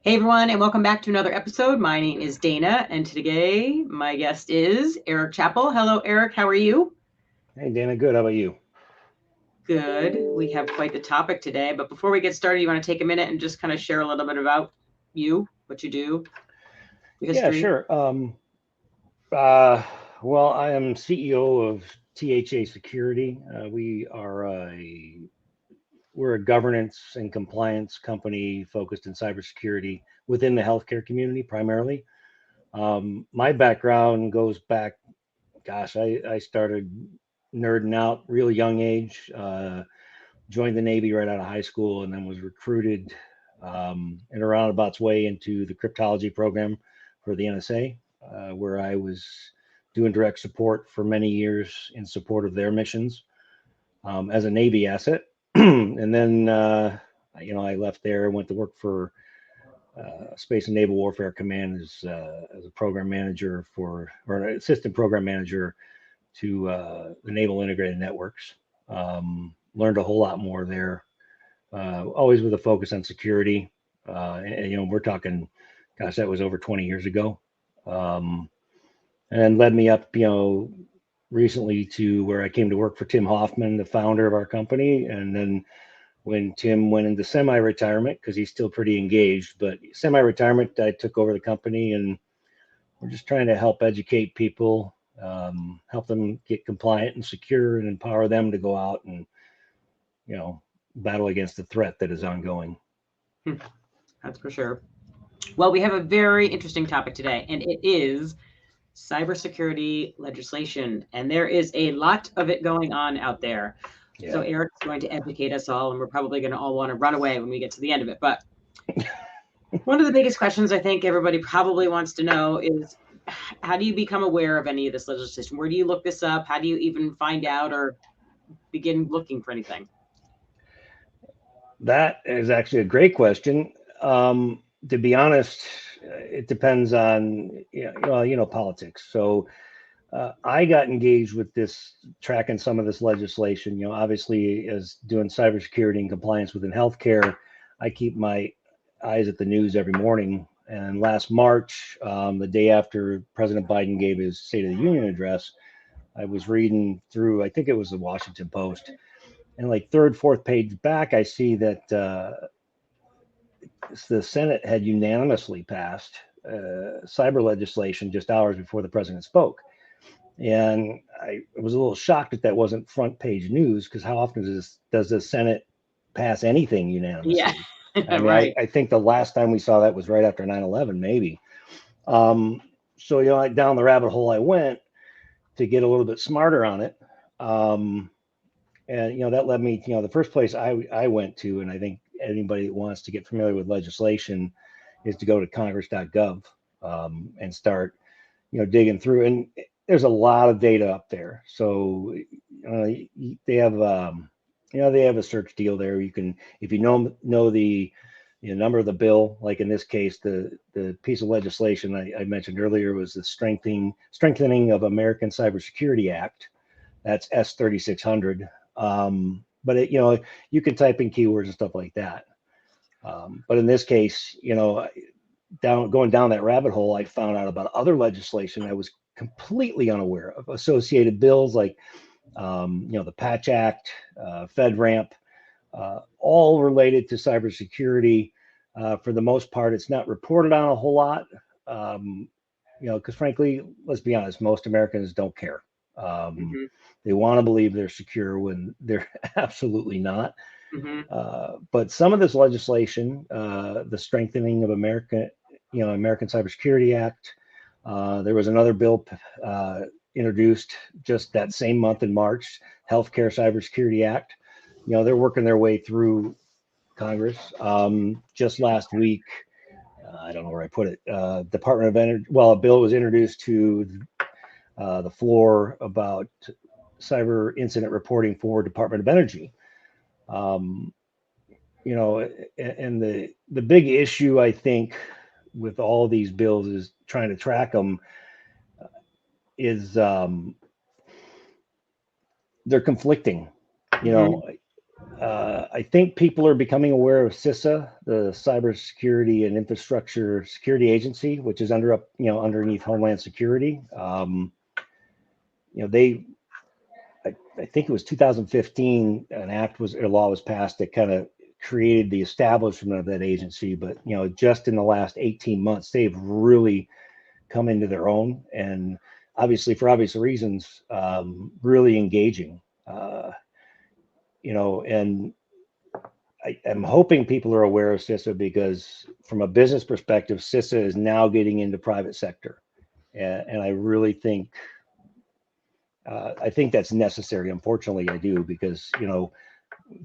Hey everyone, and welcome back to another episode. My name is Dana, and today my guest is Eric Chappel. Hello, Eric. How are you? Hey, Dana, good. How about you? Good. We have quite the topic today, but before we get started, you want to take a minute and just kind of share a little bit about you, what you do, your Yeah, history. sure. Uh, well, I am CEO of THA Security. We're a governance and compliance company focused in cybersecurity within the healthcare community primarily. My background goes back, gosh, I started nerding out real young age. Joined the Navy right out of high school, and then was recruited in a roundabout's way into the cryptology program for the NSA, where I was doing direct support for many years in support of their missions as a Navy asset. And then, I left there and went to work for Space and Naval Warfare Command as a program manager or an assistant program manager to the Naval Integrated Networks. Learned a whole lot more there, always with a focus on security. We're talking, gosh, that was over 20 years ago. Um, and led me up, recently to where I came to work for Tim Hoffman, the founder of our company. And then when Tim went into semi-retirement, because he's still pretty engaged, but semi-retirement, I took over the company, and we're just trying to help educate people, help them get compliant and secure, and empower them to go out and, you know, battle against the threat that is ongoing. Hmm, that's for sure. Well, we have a very interesting topic today, and it is cybersecurity legislation. And there is a lot of it going on out there. So Yeah. Eric's going to educate us all, and we're probably going to all want to run away when we get to the end of it. But one of the biggest questions I think everybody probably wants to know is how do you become aware of any of this legislation? Where do you look this up? How do you even find out or begin looking for anything? That is actually a great question. To be honest, it depends on politics. So I got engaged with this, tracking some of this legislation. Obviously, as doing cybersecurity and compliance within healthcare, I keep my eyes at the news every morning. And last March, the day after President Biden gave his State of the Union address, I was reading through, I think it was the Washington Post, and like third, fourth page back, I see that the Senate had unanimously passed cyber legislation just hours before the president spoke. And I was a little shocked that that wasn't front page news, because how often does the Senate pass anything Yeah, unanimously? I mean, I, right. I think the last time we saw that was right after 9/11, maybe. Um, so, down the rabbit hole I went to get a little bit smarter on it. Um, and, that led me, the first place I went to, and I think anybody that wants to get familiar with legislation is to go to congress.gov and start digging through, and there's a lot of data up there. So uh, they have they have a search deal there. You can, if you know the number of the bill, like in this case, the piece of legislation I mentioned earlier was the strengthening of American Cybersecurity Act. That's S 3600. But you can type in keywords and stuff like that. But in this case, going down that rabbit hole, I found out about other legislation I was completely unaware of, associated bills like the Patch Act, FedRAMP, all related to cybersecurity. For the most part, it's not reported on a whole lot, um, because frankly, let's be honest, most Americans don't care. Um, Hmm. they want to believe they're secure when they're absolutely not. Hmm. But some of this legislation, the strengthening of American Cybersecurity Act, there was another bill introduced just that same month in March, Healthcare Cybersecurity Act. They're working their way through Congress. Just last week, I don't know where I put it. Department of Energy. Well, a bill was introduced to the floor about cyber incident reporting for Department of Energy. Um, and the big issue I think with all these bills is trying to track them is they're conflicting. You Hmm. know, I think people are becoming aware of CISA, the Cybersecurity and Infrastructure Security Agency, which is underneath Homeland Security. I think it was 2015, a law was passed that kind of created the establishment of that agency. But just in the last 18 months, they've really come into their own, and obviously for obvious reasons, really engaging. And I'm hoping people are aware of CISA, because from a business perspective, CISA is now getting into private sector, and I really think that's necessary. Unfortunately, I do, because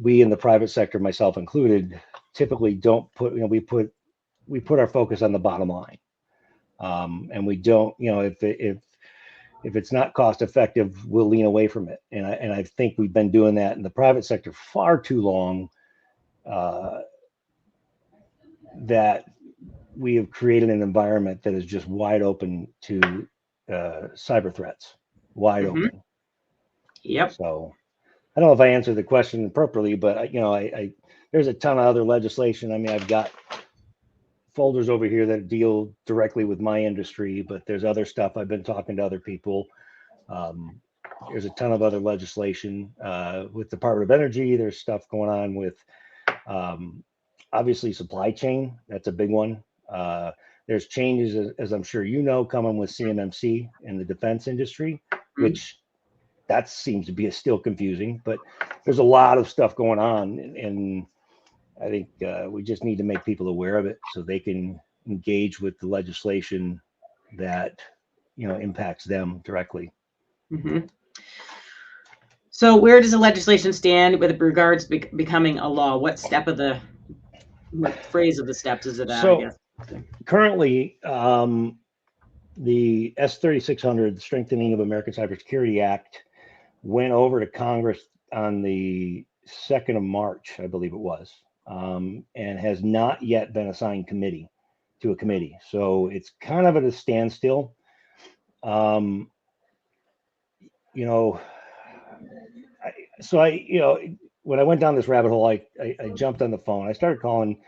we in the private sector, myself included, typically don't put we put our focus on the bottom line, and we don't if it's not cost effective, we'll lean away from it. And I think we've been doing that in the private sector far too long. That we have created an environment that is just wide open to cyber threats, wide open. Yep. So I don't know if I answered the question appropriately, but I there's a ton of other legislation. I mean, I've got folders over here that deal directly with my industry, but there's other stuff. I've been talking to other people. There's a ton of other legislation with Department of Energy. There's stuff going on with obviously supply chain. That's a big one. There's changes, as I'm sure you know, coming with CMMC in the defense industry, which that seems to be still confusing, but there's a lot of stuff going on, and I think we just need to make people aware of it so they can engage with the legislation that impacts them directly. Mm-hmm. So where does the legislation stand with regards to becoming a law? What phrase of the steps is it at, I guess? Currently, the S3600, the Strengthening of American Cybersecurity Act, went over to Congress on the 2nd of March, I believe it was, and has not yet been assigned to a committee. So it's kind of at a standstill. When I went down this rabbit hole, I jumped on the phone. I started calling,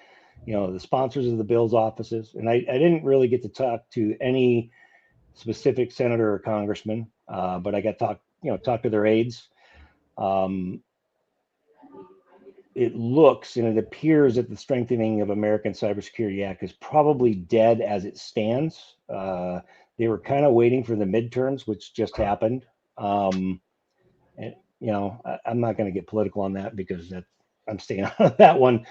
the sponsors of the bill's offices, and I didn't really get to talk to any specific senator or congressman, but I got to talk to their aides. It looks and it appears that the Strengthening of American Cybersecurity Act is probably dead as it stands. They were kind of waiting for the midterms, which just happened. And I'm not going to get political on that, because I'm staying out of that one.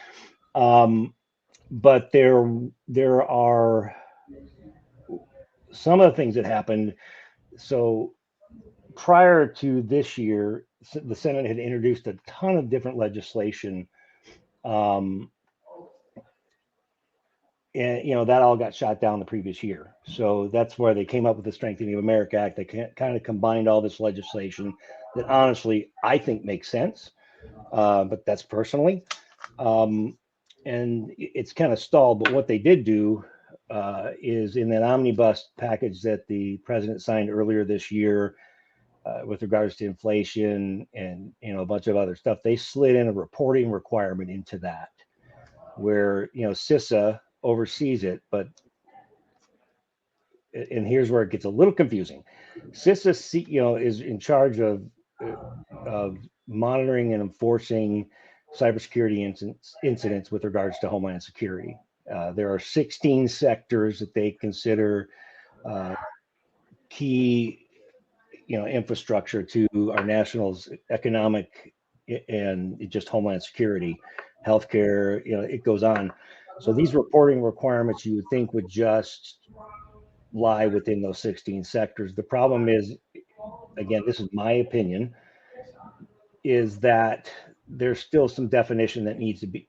But there are some of the things that happened. So prior to this year, the Senate had introduced a ton of different legislation. And that all got shot down the previous year. So that's where they came up with the Strengthening of America Act. They kind of combined all this legislation that honestly I think makes sense, but that's personally. And it's kind of stalled. But what they did do is, in that omnibus package that the president signed earlier this year, with regards to inflation and a bunch of other stuff, they slid in a reporting requirement into that, where CISA oversees it. And here's where it gets a little confusing. CISA is in charge of monitoring and enforcing cybersecurity incidents with regards to Homeland Security. There are 16 sectors that they consider key infrastructure to our national's economic and just Homeland Security, healthcare, it goes on. So these reporting requirements, you would think, would just lie within those 16 sectors. The problem is, again, this is my opinion, is that there's still some definition that needs to be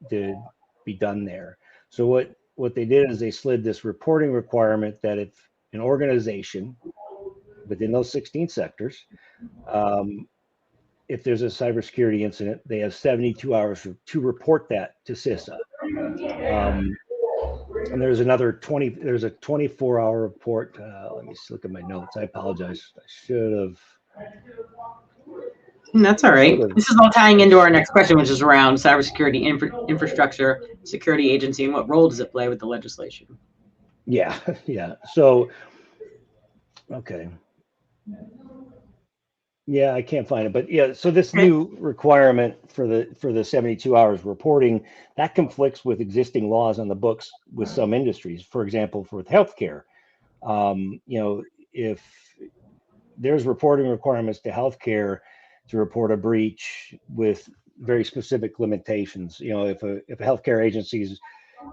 done there. So what they did is they slid this reporting requirement that if an organization within those 16 sectors, if there's a cybersecurity incident, they have 72 hours to report that to CISA. And there's a 24-hour report. Let me look at my notes. I apologize. I should have. That's all right. Sort of, This is all tying into our next question, which is around cybersecurity infrastructure, security agency, and what role does it play with the legislation? yeah, yeah. So, okay. Yeah, I can't find it, but yeah. So this Okay. new requirement for the 72 hours reporting that conflicts with existing laws on the books with some industries. For example, for healthcare, you know, if there's reporting requirements to healthcare to report a breach with very specific limitations. You know, if a healthcare agency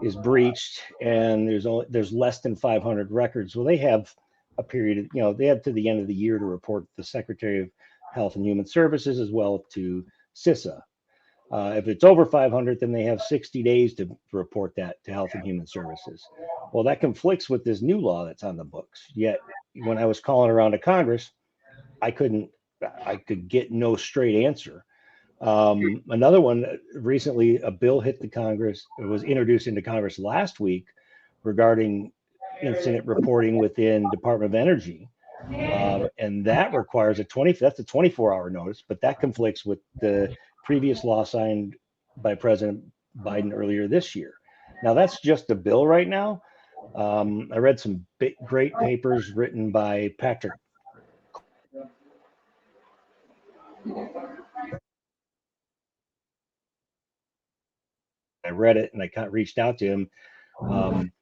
is breached and there's less than 500 records, well, they have a period. You know, they have to the end of the year to report the Secretary of Health and Human Services as well to CISA. If it's over 500, then they have 60 days to report that to Health and Human Services. Well, that conflicts with this new law that's on the books. Yet, when I was calling around to Congress, I couldn't, I could get no straight answer. Another one recently, a bill hit the Congress, it was introduced into Congress last week regarding incident reporting within Department of Energy. And that requires that's a 24-hour notice, but that conflicts with the previous law signed by President Biden earlier this year. Now that's just a bill right now. I read some great papers written by Patrick. I read it and I kind of reached out to him. Um,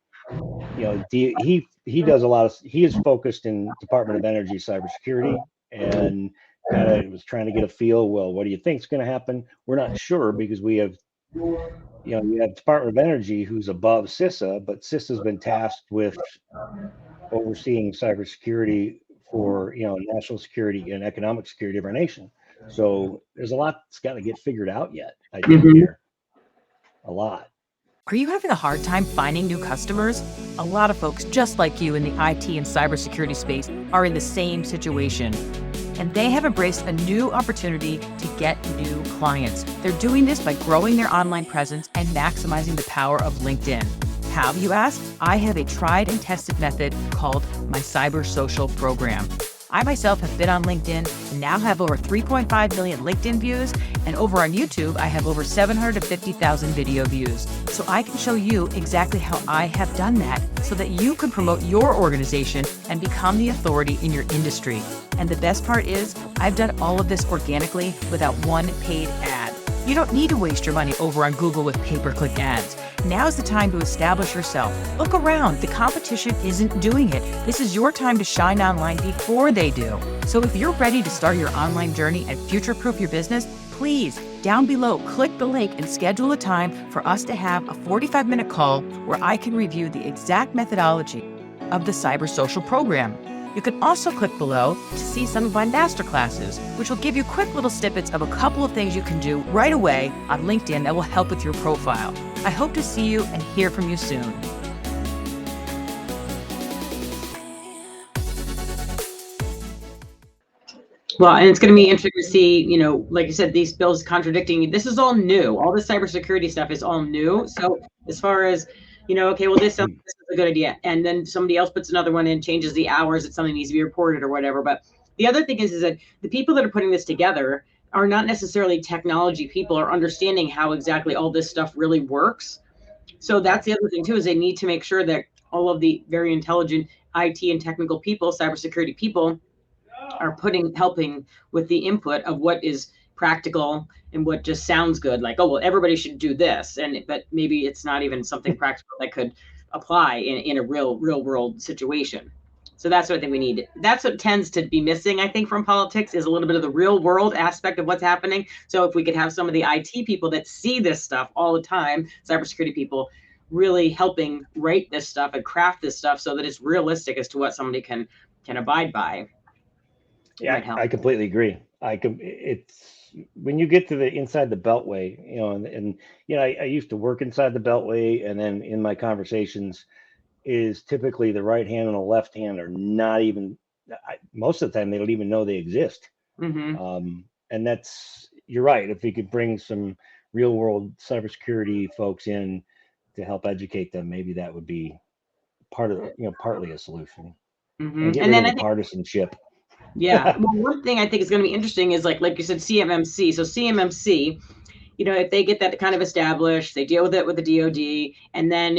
you know, he does a lot of he is focused in Department of Energy cybersecurity and kind of was trying to get a feel. Well, what do you think is going to happen? We're not sure because we have you have Department of Energy who's above CISA, but CISA's been tasked with overseeing cybersecurity for national security and economic security of our nation. So there's a lot that's got to get figured out yet. I think Mm-hmm. here a lot. Are you having a hard time finding new customers? A lot of folks just like you in the IT and cybersecurity space are in the same situation. And they have embraced a new opportunity to get new clients. They're doing this by growing their online presence and maximizing the power of LinkedIn. How, you ask? I have a tried and tested method called my Cyber Social program. I myself have been on LinkedIn and now have over 3.5 million LinkedIn views, and over on YouTube, I have over 750,000 video views. So I can show you exactly how I have done that so that you can promote your organization and become the authority in your industry. And the best part is, I've done all of this organically without one paid ad. You don't need to waste your money over on Google with pay-per-click ads. Now's the time to establish yourself. Look around. The competition isn't doing it. This is your time to shine online before they do. So if you're ready to start your online journey and future-proof your business, please, down below, click the link and schedule a time for us to have a 45-minute call where I can review the exact methodology of the Cyber Social program. You can also click below to see some of my masterclasses, which will give you quick little snippets of a couple of things you can do right away on LinkedIn that will help with your profile. I hope to see you and hear from you soon. Well, and it's going to be interesting to see, like you said, these bills contradicting. This is all new. All this cybersecurity stuff is all new. So as far as, okay, well, this is a good idea. And then somebody else puts another one in, changes the hours that something needs to be reported or whatever. But the other thing is that the people that are putting this together are not necessarily technology people or understanding how exactly all this stuff really works. So that's the other thing, too, is they need to make sure that all of the very intelligent IT and technical people, cybersecurity people, are helping with the input of what is practical and what just sounds good, like, oh, well, everybody should do this, but maybe it's not even something practical that could apply in a real world situation. So that's what I think we need. That's what tends to be missing, I think, from politics, is a little bit of the real world aspect of what's happening. So if we could have some of the IT people that see this stuff all the time, cybersecurity people, really helping write this stuff and craft this stuff so that it's realistic as to what somebody can abide by. Yeah, I completely agree. It's when you get to the inside the beltway, I used to work inside the beltway, and then in my conversations is typically the right hand and the left hand are not even. Most of the time, they don't even know they exist. Mm-hmm. And you're right. If we could bring some real world cybersecurity folks in to help educate them, maybe that would be partly a solution. Mm-hmm. And get And rid then of the partisanship. Yeah. Well, one thing I think is going to be interesting is like you said, CMMC. So CMMC, if they get that kind of established, they deal with it with the DoD, and then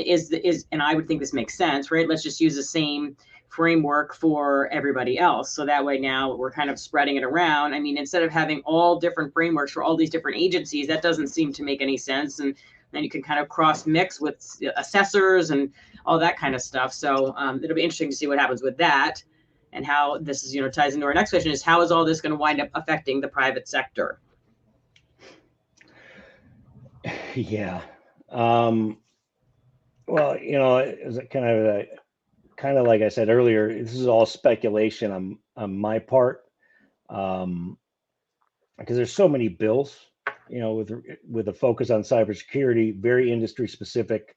and I would think this makes sense, right? Let's just use the same framework for everybody else. So that way now we're kind of spreading it around. I mean, instead of having all different frameworks for all these different agencies, that doesn't seem to make any sense. And then you can kind of cross mix with assessors and all that kind of stuff. So it'll be interesting to see what happens with that, and how this is, ties into our next question is, how is all this going to wind up affecting the private sector? Yeah. Well, it's kind of like I said earlier, this is all speculation on my part, because there's so many bills, with a focus on cybersecurity, very industry specific.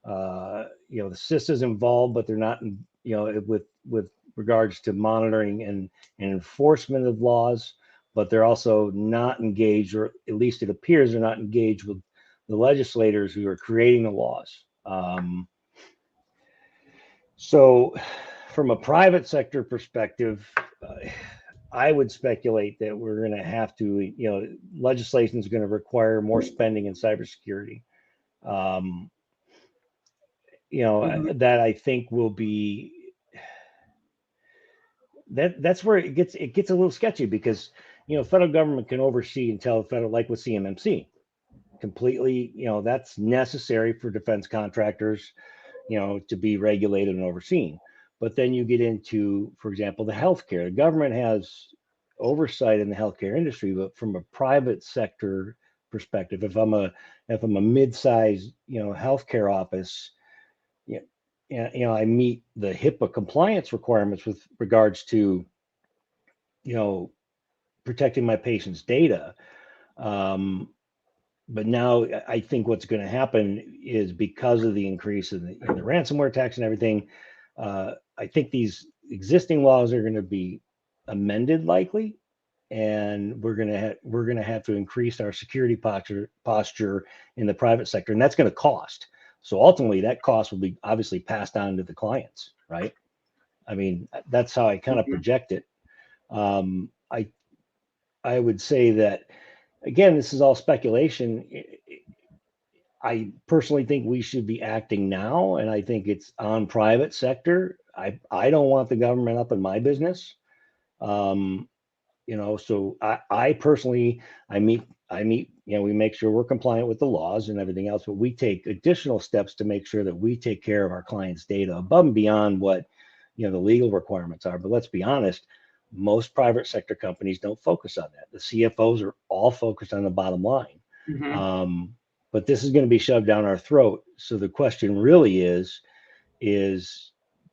The CISA is involved, but they're not, with regards to monitoring and enforcement of laws, but they're also not engaged, or at least it appears they're not engaged with the legislators who are creating the laws. So from a private sector perspective, I would speculate that we're going to have to, legislation is going to require more spending in cybersecurity. That I think will be, that's where it gets a little sketchy, because, federal government can oversee and tell federal, like with CMMC, completely, that's necessary for defense contractors, to be regulated and overseen. But then you get into, for example, the healthcare. The government has oversight in the healthcare industry, but from a private sector perspective, if I'm a mid-sized, healthcare office, I meet the HIPAA compliance requirements with regards to, protecting my patient's data. But now I think what's going to happen is, because of the increase in the ransomware attacks and everything, I think these existing laws are going to be amended likely, and we're going to have to increase our security posture in the private sector, and that's going to cost. So ultimately, that cost will be obviously passed on to the clients, right? I mean, that's how I kind of project it. I would say that, again, this is all speculation. I personally think we should be acting now, and I think it's on private sector. I don't want the government up in my business. So I personally, I meet, we make sure we're compliant with the laws and everything else, but we take additional steps to make sure that we take care of our clients' data above and beyond what, the legal requirements are. But let's be honest, most private sector companies don't focus on that. The CFOs are all focused on the bottom line. But this is going to be shoved down our throat. So the question really is,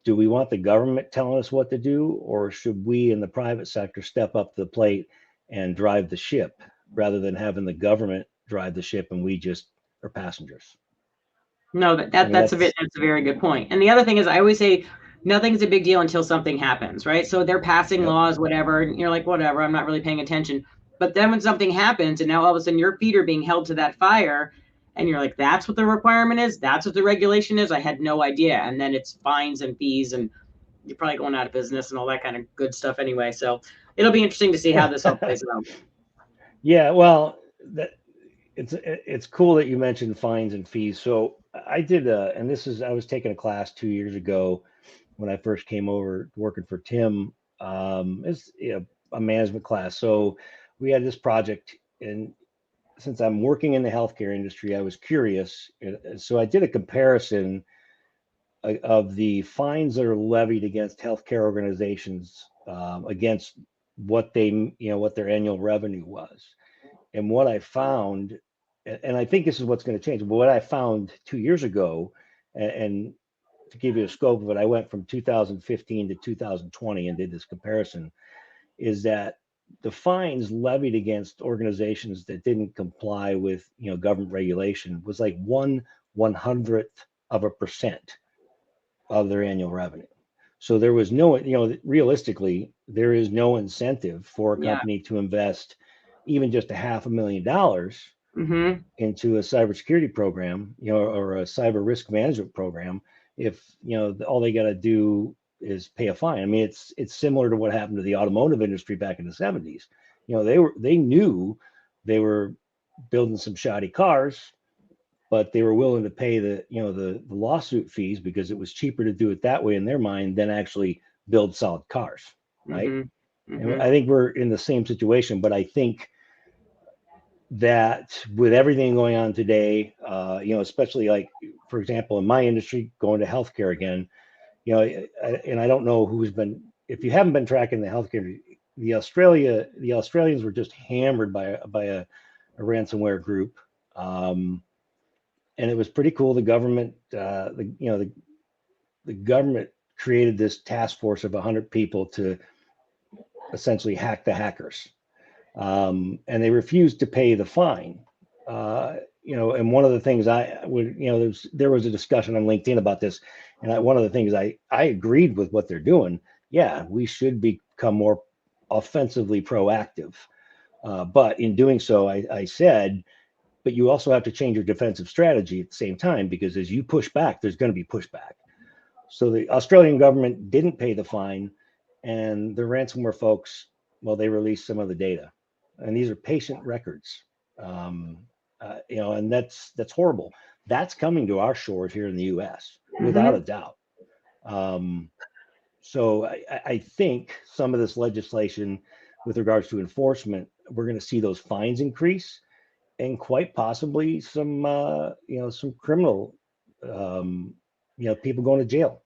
do we want the government telling us what to do, or should we in the private sector step up to the plate and drive the ship, rather than having the government drive the ship and we just are passengers? No, that's a very good point. And the other thing is, I always say, nothing's a big deal until something happens, right? So they're passing laws, whatever, and you're like, whatever, I'm not really paying attention. But then when something happens, and now all of a sudden your feet are being held to that fire, and you're like, that's what the requirement is, that's what the regulation is, I had no idea. And then it's fines and fees, and you're probably going out of business and all that kind of good stuff anyway. So it'll be interesting to see how this all plays out. Yeah, well, it's cool that you mentioned fines and fees. So I did, and I was taking a class 2 years ago when I first came over working for Tim. It's a management class. So we had this project, and since I'm working in the healthcare industry, I was curious. So I did a comparison of the fines that are levied against healthcare organizations, against what what their annual revenue was. And what I found, and I think this is what's going to change, but what I found 2 years ago, and to give you a scope of it, I went from 2015 to 2020 and did this comparison, is that the fines levied against organizations that didn't comply with government regulation was like 1/100th% of their annual revenue. So there was no, realistically, there is no incentive for a company to invest even just $500,000 into a cybersecurity program, or a cyber risk management program, if all they got to do is pay a fine. I mean, it's similar to what happened to the automotive industry back in the 70s. They knew they were building some shoddy cars, but they were willing to pay the lawsuit fees because it was cheaper to do it that way in their mind than actually build solid cars, right? And I think we're in the same situation, but I think that with everything going on today, especially like, for example, in my industry, going to healthcare again, and I don't know if you haven't been tracking the healthcare, the Australians were just hammered by a ransomware group. And it was pretty cool. The government, the government created this task force of 100 people to essentially hack the hackers. And they refused to pay the fine. And one of the things there was a discussion on LinkedIn about this. And one of the things I agreed with what they're doing. Yeah, we should become more offensively proactive. But in doing so, I said, but you also have to change your defensive strategy at the same time, because as you push back, there's going to be pushback. So the Australian government didn't pay the fine, and the ransomware folks, well, they released some of the data. And these are patient records, and that's horrible. That's coming to our shores here in the U.S. without a doubt. So I think some of this legislation with regards to enforcement, we're going to see those fines increase, and quite possibly some criminal, people going to jail.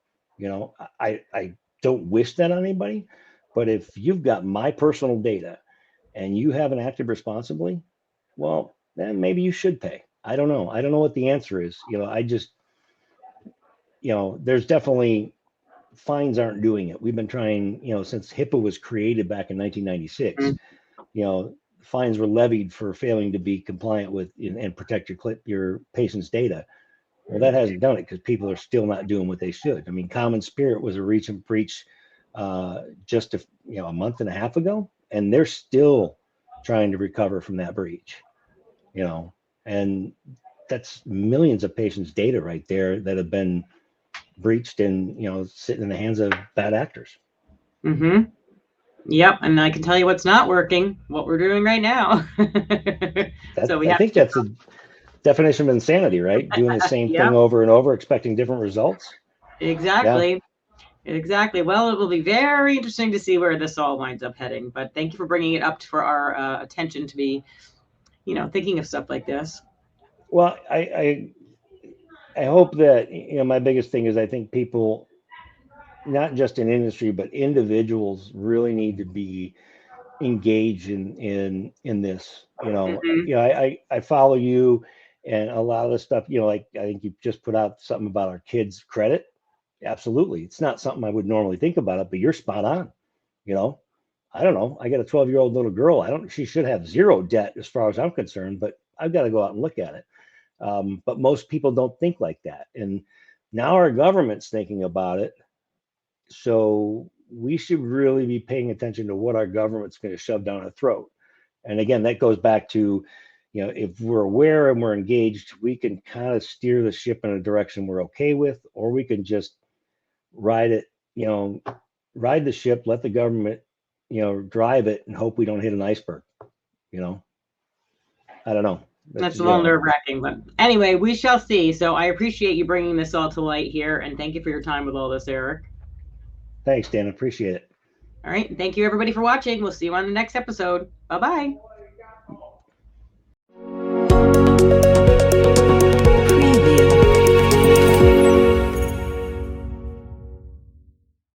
I don't wish that on anybody, but if you've got my personal data and you haven't acted responsibly, well, then maybe you should pay. I don't know. I don't know what the answer is. There's definitely fines aren't doing it. We've been trying, since HIPAA was created back in 1996, fines were levied for failing to be compliant with and protect your patient's data. Well, that hasn't done it because people are still not doing what they should. I mean, Common Spirit was a reach and breach just a month and a half ago, and they're still trying to recover from that breach. And that's millions of patients' data right there that have been breached and sitting in the hands of bad actors. Yep, and I can tell you what's not working. What we're doing right now. I think that's a definition of insanity, right? Doing the same thing over and over, expecting different results. Exactly. Yeah. Exactly. Well, it will be very interesting to see where this all winds up heading. But thank you for bringing it up for our attention to be, thinking of stuff like this. Well, I hope that my biggest thing is I think people, not just in industry, but individuals really need to be engaged in this. I follow you, and a lot of the stuff, like I think you just put out something about our kids' credit. Absolutely, it's not something I would normally think about it, but you're spot on. I don't know. I got a 12-year-old little girl. She should have zero debt as far as I'm concerned, but I've got to go out and look at it. But most people don't think like that, and now our government's thinking about it. So we should really be paying attention to what our government's going to shove down our throat. And again, that goes back to, if we're aware and we're engaged, we can kind of steer the ship in a direction we're okay with, or we can just ride it, ride the ship, let the government, drive it, and hope we don't hit an iceberg. I don't know. That's a little nerve-wracking, but anyway, we shall see. So I appreciate you bringing this all to light here, and thank you for your time with all this, Eric. Thanks, Dan. Appreciate it. All right. Thank you, everybody, for watching. We'll see you on the next episode. Bye-bye.